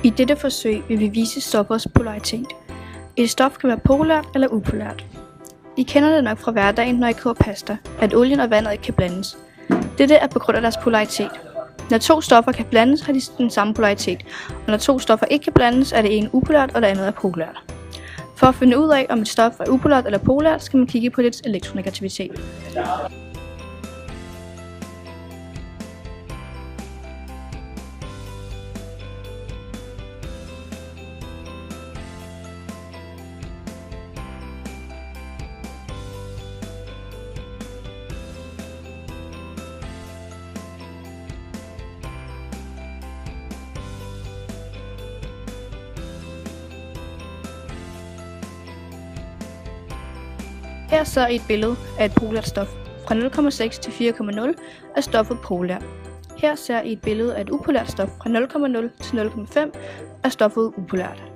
I dette forsøg vil vi vise stoffers polaritet. Et stof kan være polært eller upolært. I kender det nok fra hverdagen, når I koger pasta, at olien og vandet ikke kan blandes. Dette er på grund af deres polaritet. Når to stoffer kan blandes, har de den samme polaritet, og når to stoffer ikke kan blandes, er det ene upolært, og det andet er polært. For at finde ud af, om et stof er upolært eller polært, skal man kigge på dets elektronegativitet. Her så et billede af et polært stof. Fra 0,6 til 4,0 er stoffet polært. Her ser I et billede af et upolært stof. Fra 0,0 til 0,5 er stoffet upolært.